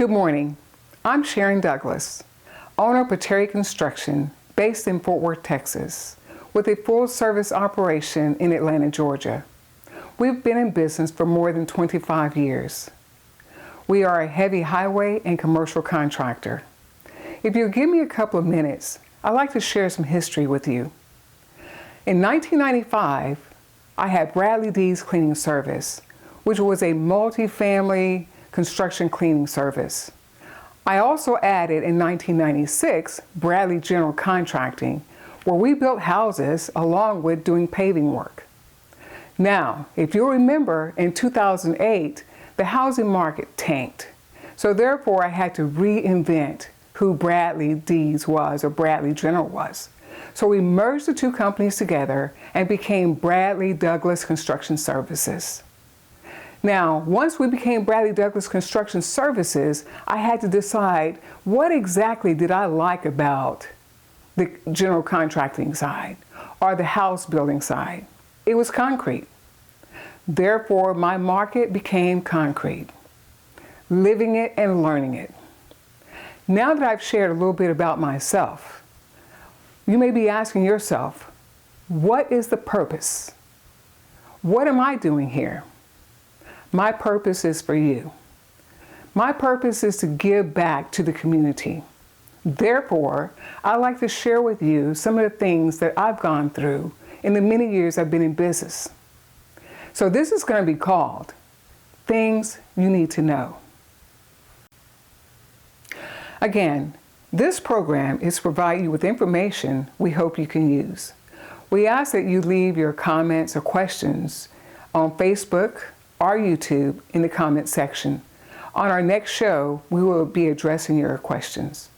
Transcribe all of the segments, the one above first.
Good morning. I'm Sharon Douglas, owner of Pateri Construction, based in Fort Worth, Texas, with a full-service operation in Atlanta, Georgia. We've been in business for more than 25 years. We are a heavy highway and commercial contractor. If you'll give me a couple of minutes, I'd like to share some history with you. In 1995, I had Bradley D's Cleaning Service, which was a multi-family construction cleaning service. I also added in 1996 Bradley General Contracting, where we built houses along with doing paving work. Now, if you'll remember, in 2008, the housing market tanked. So therefore, I had to reinvent who Bradley D's was, or Bradley General was. So we merged the two companies together and became Bradley Douglas Construction Services. Now, once we became Bradley Douglas Construction Services, I had to decide what exactly did I like about the general contracting side or the house building side. It was concrete. Therefore, my market became concrete, living it and learning it. Now that I've shared a little bit about myself, you may be asking yourself, what is the purpose? What am I doing here? My purpose is for you. My purpose is to give back to the community. Therefore, I'd like to share with you some of the things that I've gone through in the many years I've been in business. So this is going to be called Things You Need to Know. Again, this program is to provide you with information we hope you can use. We ask that you leave your comments or questions on Facebook or YouTube in the comment section. On our next show, we will be addressing your questions.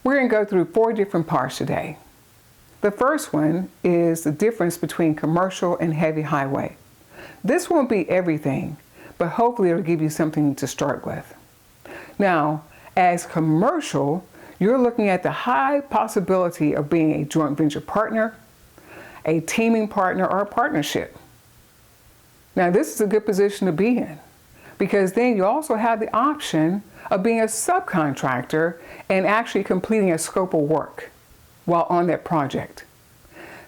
We're going to go through 4 different parts today. The first one is the difference between commercial and heavy highway. This won't be everything, but hopefully it'll give you something to start with. Now, as commercial, you're looking at the high possibility of being a joint venture partner, a teaming partner, or a partnership. Now, this is a good position to be in because then you also have the option of being a subcontractor and actually completing a scope of work while on that project.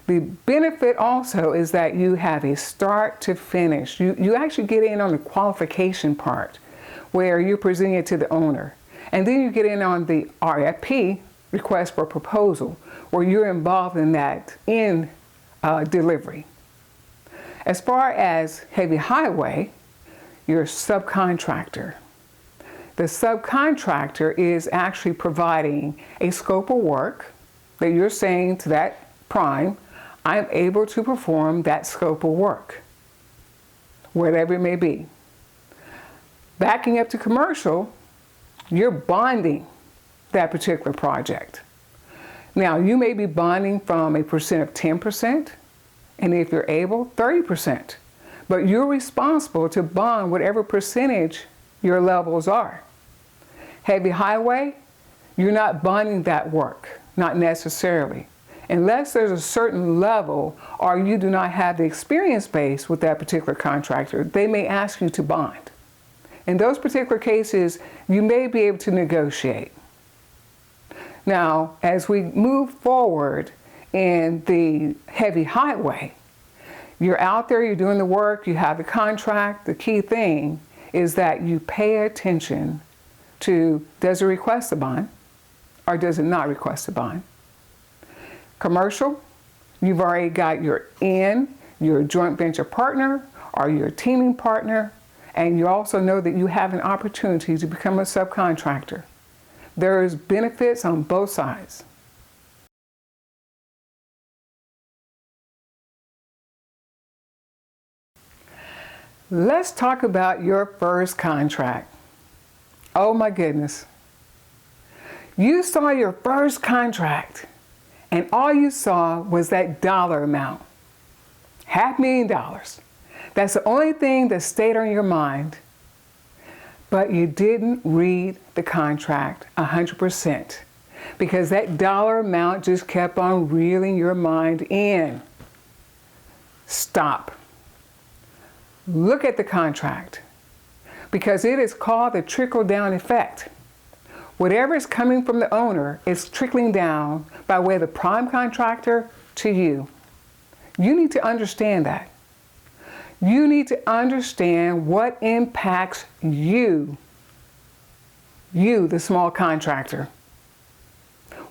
The benefit also is that you have a start to finish. You actually get in on the qualification part where you're presenting it to the owner. And then you get in on the RFP, request for proposal, where you're involved in that in delivery. As far as heavy highway, you're a subcontractor. The subcontractor is actually providing a scope of work that you're saying to that prime, I'm able to perform that scope of work, whatever it may be. Backing up to commercial, you're bonding that particular project. Now, you may be bonding from a percent of 10%, and if you're able, 30%. But you're responsible to bond whatever percentage your levels are. Heavy highway, you're not bonding that work, not necessarily. Unless there's a certain level or you do not have the experience base with that particular contractor, they may ask you to bond. In those particular cases, you may be able to negotiate. Now, as we move forward in the heavy highway, you're out there, you're doing the work, you have the contract. The key thing is that you pay attention to, does it request a bond or does it not request a bond? Commercial, you've already got your joint venture partner or your teaming partner, and you also know that you have an opportunity to become a subcontractor. There's benefits on both sides. Let's talk about your first contract. Oh my goodness. You saw your first contract and all you saw was that dollar amount, $500,000. That's the only thing that stayed on your mind. But you didn't read the contract 100% because that dollar amount just kept on reeling your mind in. Stop. Look at the contract. because it is called the trickle-down effect. Whatever is coming from the owner is trickling down by way of the prime contractor to you. You need to understand that. You need to understand what impacts you, the small contractor.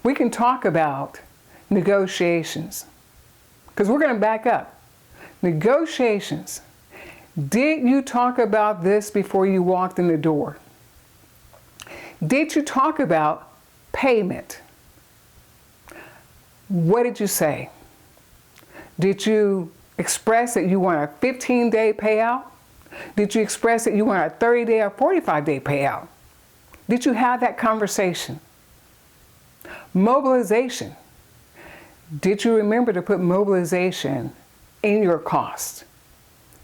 We can talk about negotiations, because we're going to back up. Negotiations. Did you talk about this before you walked in the door? Did you talk about payment? What did you say? Did you express that you want a 15-day payout? Did you express that you want a 30-day or 45-day payout? Did you have that conversation? Mobilization. Did you remember to put mobilization in your cost?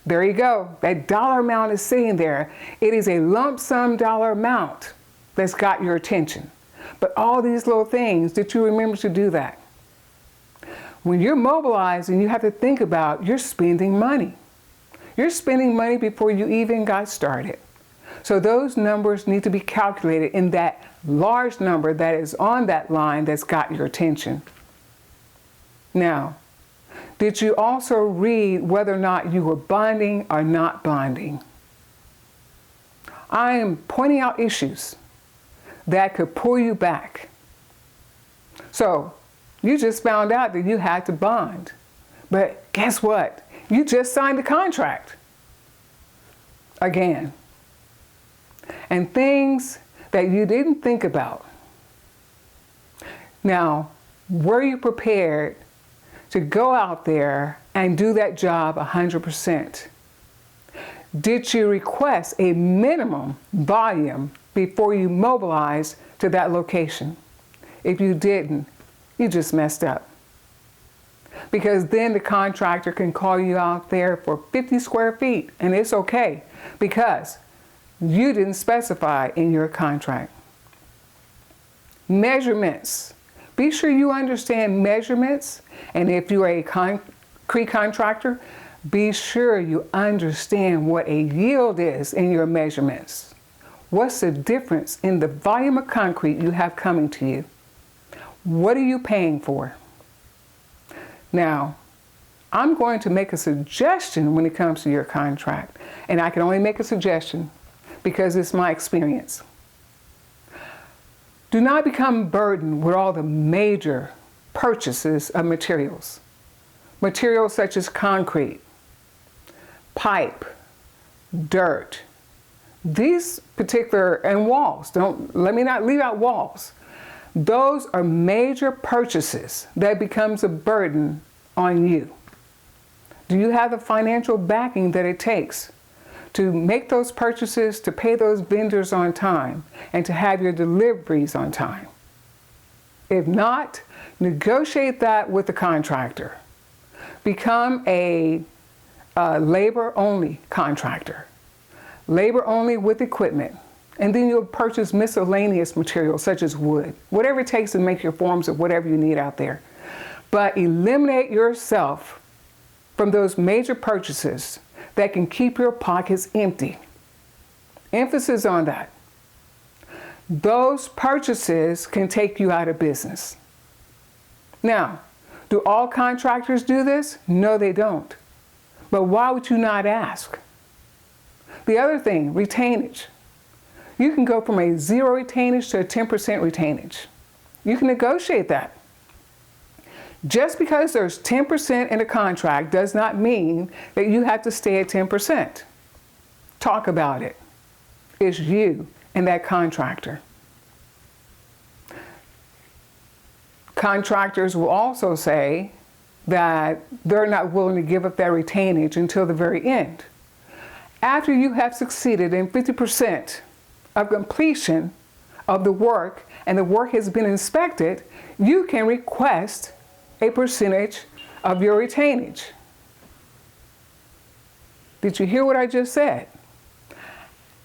There you go. That dollar amount is sitting there. It is a lump sum dollar amount that's got your attention. But all these little things, did you remember to do that? When you're mobilizing, you have to think about you're spending money. You're spending money before you even got started. So those numbers need to be calculated in that large number that is on that line that's got your attention. Now, did you also read whether or not you were bonding or not bonding? I am pointing out issues that could pull you back. So, you just found out that you had to bond. But guess what? You just signed a contract. Again. And things that you didn't think about. Now, were you prepared to go out there and do that job 100%? Did you request a minimum volume before you mobilized to that location? If you didn't, you just messed up. Because then the contractor can call you out there for 50 square feet, and it's okay because you didn't specify in your contract. Measurements. Be sure you understand measurements, and if you're a concrete contractor, be sure you understand what a yield is in your measurements. What's the difference in the volume of concrete you have coming to you? What are you paying for? Now, I'm going to make a suggestion when it comes to your contract, and I can only make a suggestion because it's my experience. Do not become burdened with all the major purchases of materials. Materials such as concrete, pipe, dirt. These particular, and walls, let me not leave out walls. Those are major purchases that becomes a burden on you. Do you have the financial backing that it takes to make those purchases, to pay those vendors on time, and to have your deliveries on time? If not, negotiate that with the contractor. Become a labor-only contractor. Labor-only with equipment. And then you'll purchase miscellaneous materials such as wood, whatever it takes to make your forms of whatever you need out there. But eliminate yourself from those major purchases that can keep your pockets empty. Emphasis on that. Those purchases can take you out of business. Now, do all contractors do this? No, they don't. But why would you not ask? The other thing, retainage. You can go from a 0 retainage to a 10% retainage. You can negotiate that. Just because there's 10% in a contract does not mean that you have to stay at 10%. Talk about it. It's you and that contractor. Contractors will also say that they're not willing to give up that retainage until the very end. After you have succeeded in 50% of completion of the work and the work has been inspected, you can request a percentage of your retainage. Did you hear what I just said?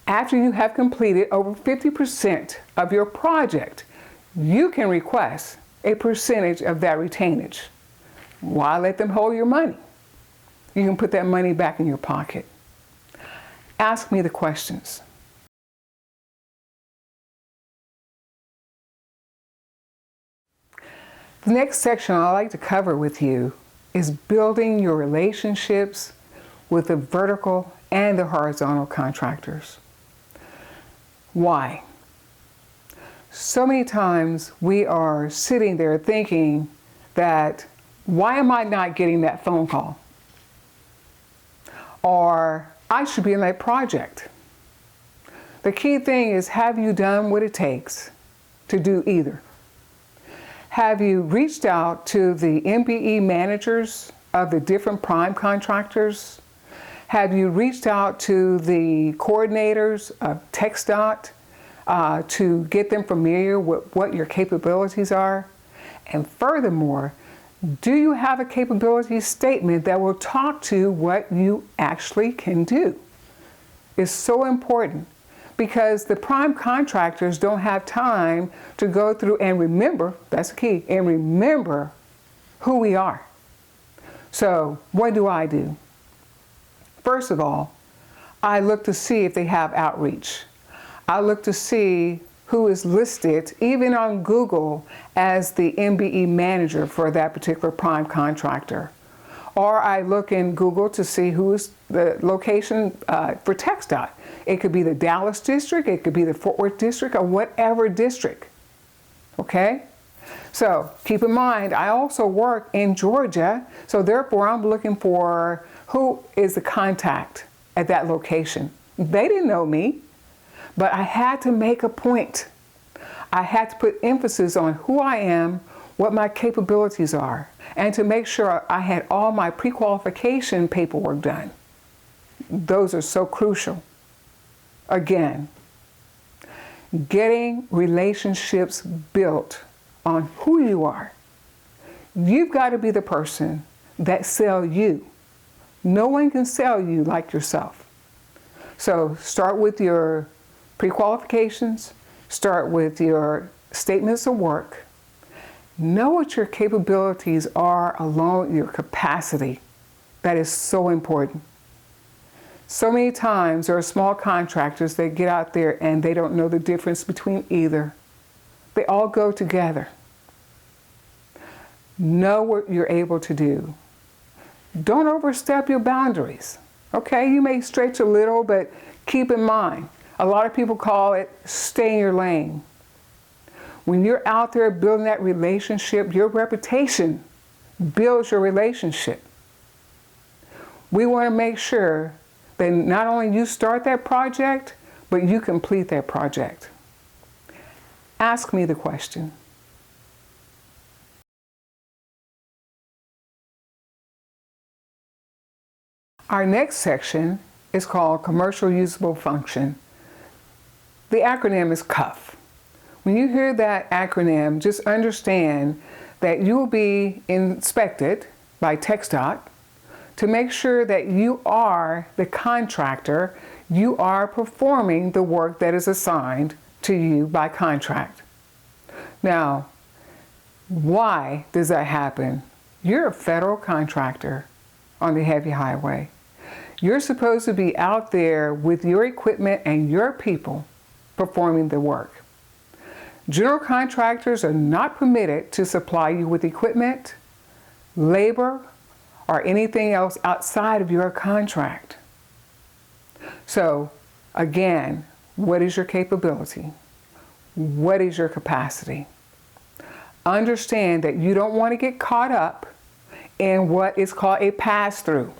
After you have completed over 50% of your project, you can request a percentage of that retainage. Why let them hold your money? You can put that money back in your pocket. Ask me the questions. The next section I'd like to cover with you is building your relationships with the vertical and the horizontal contractors. Why? So many times we are sitting there thinking that, why am I not getting that phone call? Or I should be in that project. The key thing is, have you done what it takes to do either? Have you reached out to the MBE managers of the different prime contractors? Have you reached out to the coordinators of TxDOT to get them familiar with what your capabilities are? And furthermore, do you have a capability statement that will talk to what you actually can do? It's so important, because the prime contractors don't have time to go through and remember, that's the key, and remember who we are. So what do? First of all, I look to see if they have outreach. I look to see who is listed, even on Google, as the MBE manager for that particular prime contractor. Or I look in Google to see who is the location for TxDOT. It could be the Dallas district, it could be the Fort Worth district, or whatever district. Okay? So keep in mind, I also work in Georgia, so therefore I'm looking for who is the contact at that location. They didn't know me, but I had to make a point. I had to put emphasis on who I am, what my capabilities are, and to make sure I had all my pre-qualification paperwork done. Those are so crucial. Again, getting relationships built on who you are. You've got to be the person that sells you. No one can sell you like yourself. So start with your pre-qualifications, start with your statements of work. Know what your capabilities are along with your capacity. That is so important. So many times there are small contractors that get out there and they don't know the difference between either. They all go together. Know what you're able to do. Don't overstep your boundaries. Okay, you may stretch a little, but keep in mind, a lot of people call it stay in your lane. When you're out there building that relationship, your reputation builds your relationship. We want to make sure that not only you start that project, but you complete that project. Ask me the question. Our next section is called Commercial Usable Function. The acronym is CUF. When you hear that acronym, just understand that you will be inspected by TxDOT to make sure that you are the contractor, you are performing the work that is assigned to you by contract. Now, why does that happen? You're a federal contractor on the heavy highway. You're supposed to be out there with your equipment and your people performing the work. General contractors are not permitted to supply you with equipment, labor, or anything else outside of your contract. So, again, what is your capability? What is your capacity? Understand that you don't want to get caught up in what is called a pass-through.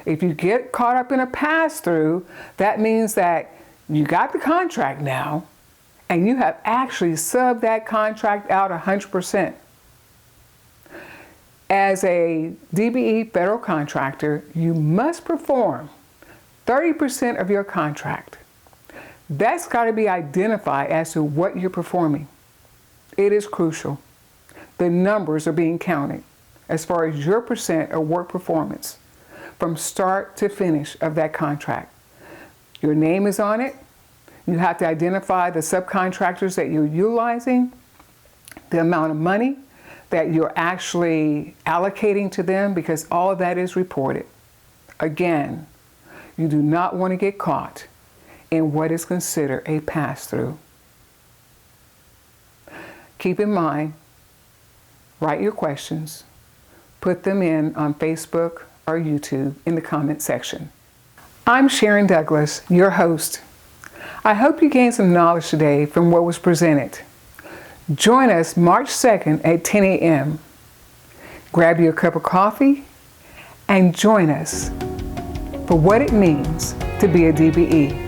If you get caught up in a pass-through, that means that you got the contract now, and you have actually subbed that contract out 100%. As a DBE federal contractor, you must perform 30% of your contract. That's got to be identified as to what you're performing. It is crucial. The numbers are being counted as far as your percent of work performance from start to finish of that contract. Your name is on it. You have to identify the subcontractors that you're utilizing, the amount of money that you're actually allocating to them, because all of that is reported. Again, you do not want to get caught in what is considered a pass-through. Keep in mind, write your questions, put them in on Facebook or YouTube in the comment section. I'm Sharon Douglas, your host. I hope you gained some knowledge today from what was presented. Join us March 2nd at 10 a.m. Grab your cup of coffee and join us for what it means to be a DBE.